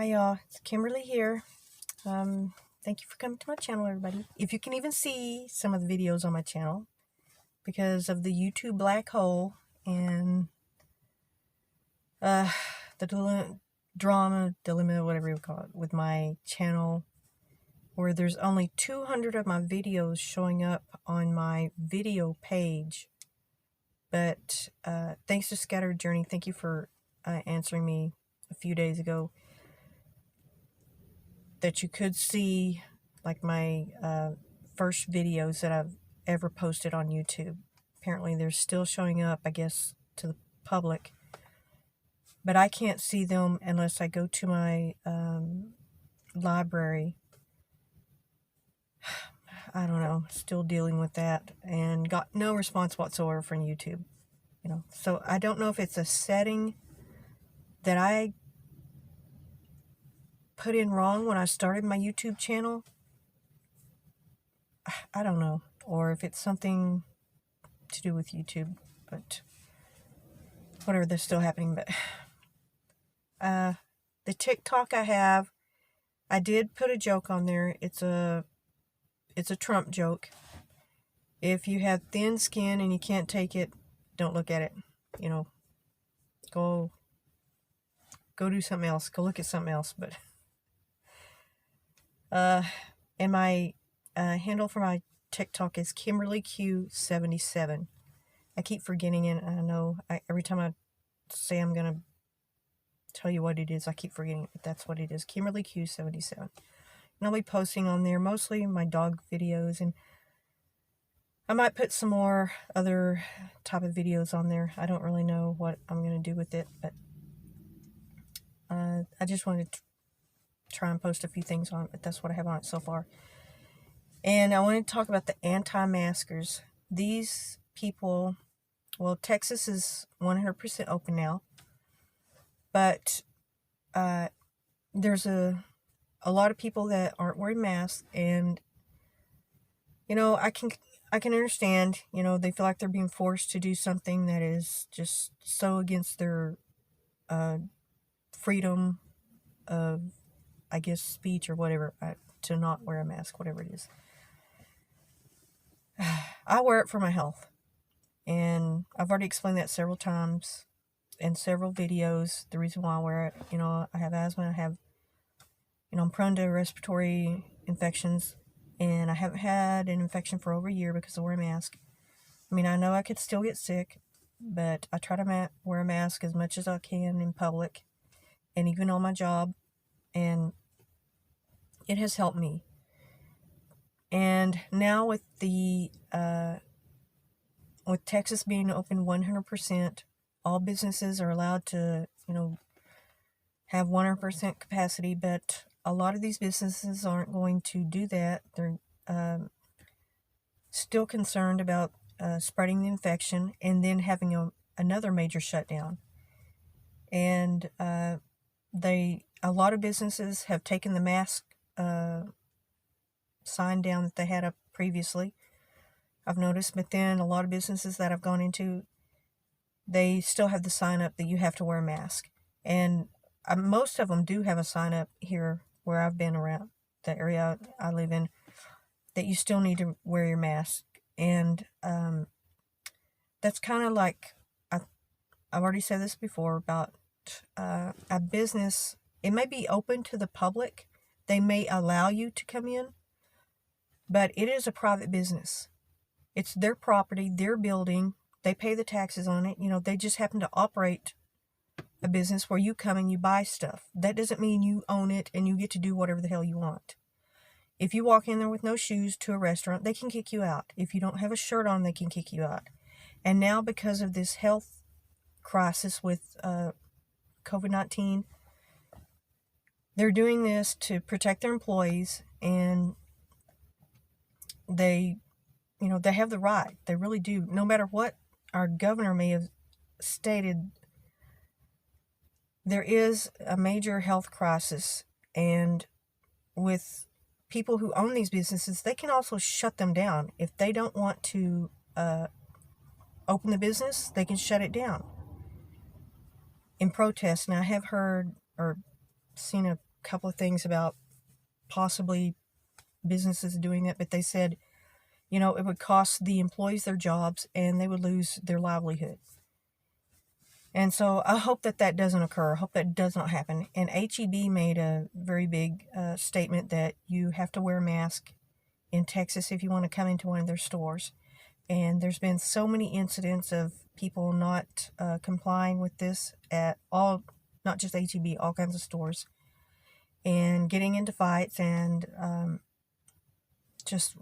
Hi y'all, it's Kimberly here. Thank you for coming to my channel, everybody. If you can even see some of the videos on my channel, because of the YouTube black hole and the dilemma, whatever you call it, with my channel, where there's only 200 of my videos showing up on my video page. But thanks to Scattered Journey, thank you for answering me a few days ago, that you could see like my first videos that I've ever posted on YouTube. Apparently they're still showing up, I guess, to the public, but I can't see them unless I go to my library. I don't know, still dealing with that, and got no response whatsoever from YouTube, so I don't know if it's a setting that I put in wrong when I started my YouTube channel. I don't know, or if it's something to do with YouTube, but whatever, that's still happening. But the TikTok I did put a joke on there. It's a Trump joke. If you have thin skin and you can't take it, don't look at it. Go do something else. Go look at something else. But and my handle for my TikTok is KimberlyQ77. I keep forgetting it. I know every time I say I'm gonna tell you what it is, I keep forgetting it, but that's what it is. KimberlyQ77. And I'll be posting on there mostly my dog videos, and I might put some more other type of videos on there. I don't really know what I'm gonna do with it, but I just wanted to try and post a few things on it, but that's what I have on it so far. And I wanted to talk about the anti-maskers. These people, well, Texas is 100% open now, but there's a lot of people that aren't wearing masks, and I can understand. They feel like they're being forced to do something that is just so against their freedom of, I guess, speech or whatever, to not wear a mask, whatever it is. I wear it for my health, and I've already explained that several times in several videos, the reason why I wear it. I have asthma, I'm prone to respiratory infections, and I haven't had an infection for over a year because I wear a mask. I know I could still get sick, but I try to wear a mask as much as I can in public, and even on my job, and it has helped me. And now with with Texas being open 100%, all businesses are allowed to, have 100% capacity, but a lot of these businesses aren't going to do that. They're still concerned about spreading the infection and then having another major shutdown. And a lot of businesses have taken the mask sign down that they had up previously, I've noticed. But then a lot of businesses that I've gone into, they still have the sign up that you have to wear a mask. And most of them do have a sign up here where I've been around the area I live in, that you still need to wear your mask. And that's kind of like, I've already said this before about a business. It may be open to the public. They may allow you to come in, but it is a private business. It's their property, their building. They pay the taxes on it. They just happen to operate a business where you come and you buy stuff. That doesn't mean you own it and you get to do whatever the hell you want. If you walk in there with no shoes to a restaurant, they can kick you out. If you don't have a shirt on, they can kick you out. And now, because of this health crisis with COVID-19, they're doing this to protect their employees, and they have the right. They really do. No matter what our governor may have stated, there is a major health crisis, and with people who own these businesses, they can also shut them down. If they don't want to open the business, they can shut it down in protest. And I have heard or seen a couple of things about possibly businesses doing that, but they said, it would cost the employees their jobs and they would lose their livelihood. And so I hope that doesn't occur. I hope that does not happen. And HEB made a very big statement that you have to wear a mask in Texas if you want to come into one of their stores. And there's been so many incidents of people not complying with this at all, not just HEB, all kinds of stores, and getting into fights and just,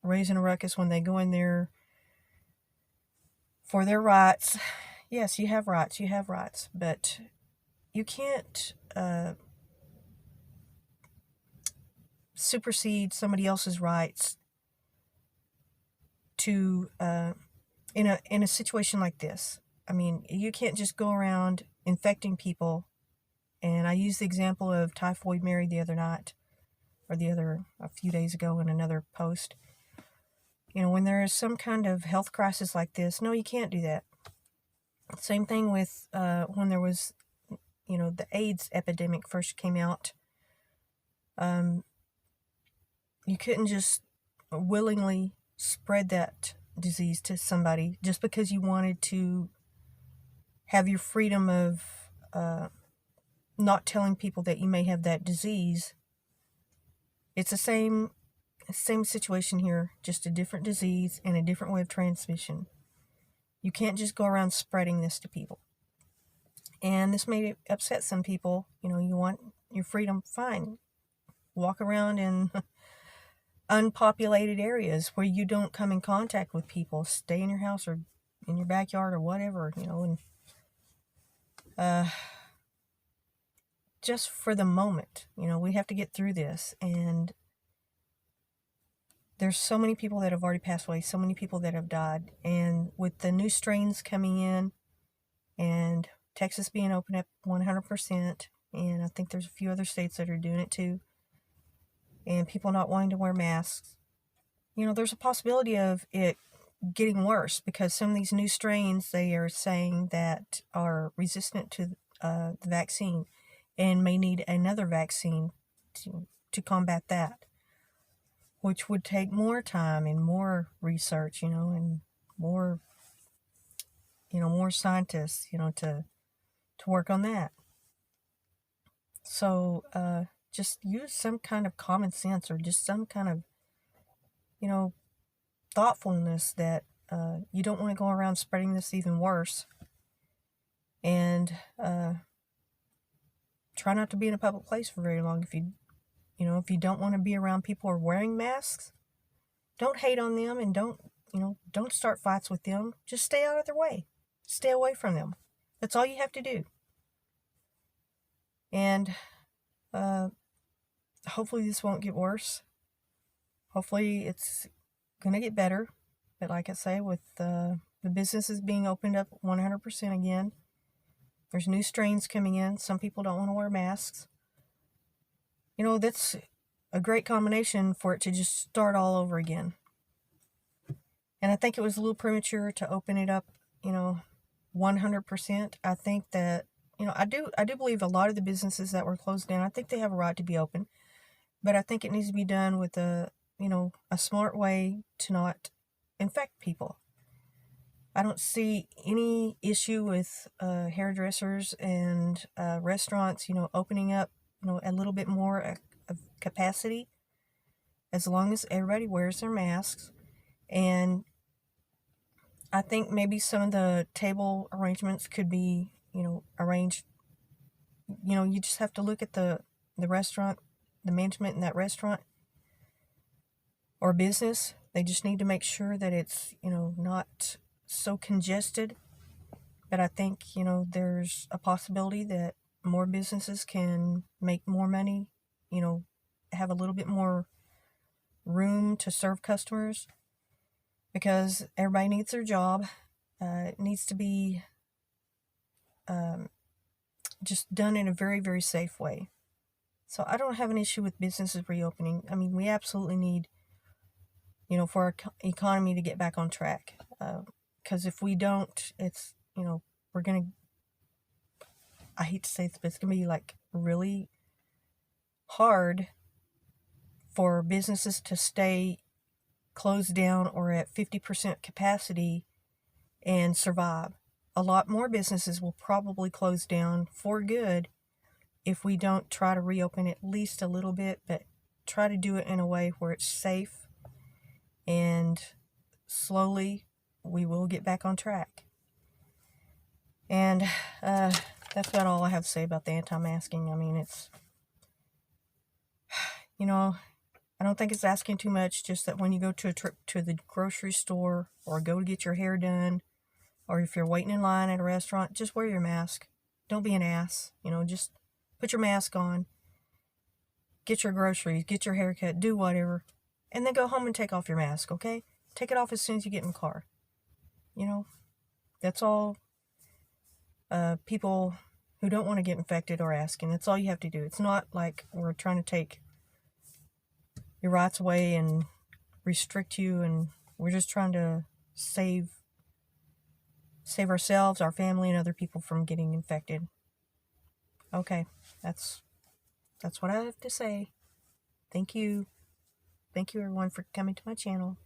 raising a ruckus when they go in there for their rights. Yes, you have rights, but you can't supersede somebody else's rights to in a situation like this. I mean, you can't just go around infecting people. And I used the example of Typhoid Mary the other night, or a few days ago in another post. When there is some kind of health crisis like this, no, you can't do that. Same thing with when there was, the AIDS epidemic first came out. You couldn't just willingly spread that disease to somebody just because you wanted to have your freedom of not telling people that you may have that disease. It's the same situation here, just a different disease and a different way of transmission. You can't just go around spreading this to people. And this may upset some people. You want your freedom, fine. Walk around in unpopulated areas where you don't come in contact with people. Stay in your house or in your backyard or whatever, and just for the moment, we have to get through this. And there's so many people that have already passed away, so many people that have died. And with the new strains coming in and Texas being open up 100%, and I think there's a few other states that are doing it too, and people not wanting to wear masks, there's a possibility of it getting worse because some of these new strains, they are saying that are resistant to the vaccine and may need another vaccine to combat that, which would take more time and more research, and more, more scientists, to work on that. So just use some kind of common sense or just some kind of, thoughtfulness that you don't want to go around spreading this even worse. And try not to be in a public place for very long. If you don't want to be around people who are wearing masks, don't hate on them and don't start fights with them. Just stay out of their way. Stay away from them. That's all you have to do. And hopefully this won't get worse. Hopefully it's going to get better. But like I say, with the businesses being opened up 100% again, there's new strains coming in. Some people don't want to wear masks. That's a great combination for it to just start all over again. And I think it was a little premature to open it up, 100%. I think that, I do believe a lot of the businesses that were closed down, I think they have a right to be open. But I think it needs to be done with a smart way to not infect people. I don't see any issue with hairdressers and restaurants, opening up, a little bit more of capacity, as long as everybody wears their masks. And I think maybe some of the table arrangements could be, arranged. You just have to look at the restaurant, the management in that restaurant or business. They just need to make sure that it's, not so congested. But I think, there's a possibility that more businesses can make more money, have a little bit more room to serve customers, because everybody needs their job. It needs to be just done in a very, very safe way. So I don't have an issue with businesses reopening. I mean, we absolutely need, for our economy to get back on track. Because if we don't, it's, we're going to, I hate to say this, but it's going to be like really hard for businesses to stay closed down or at 50% capacity and survive. A lot more businesses will probably close down for good if we don't try to reopen at least a little bit, but try to do it in a way where it's safe, and slowly we will get back on track. And that's about all I have to say about the anti-masking. I mean, it's, you know, I don't think it's asking too much, just that when you go to a trip to the grocery store or go to get your hair done, or if you're waiting in line at a restaurant, just wear your mask. Don't be an ass. Just put your mask on, get your groceries, get your haircut, do whatever, and then go home and take off your mask, okay? Take it off as soon as you get in the car. That's all people who don't want to get infected are asking. That's all you have to do. It's not like we're trying to take your rights away and restrict you, and we're just trying to save ourselves, our family, and other people from getting infected. Okay, that's what I have to say. Thank you. Thank you, everyone, for coming to my channel.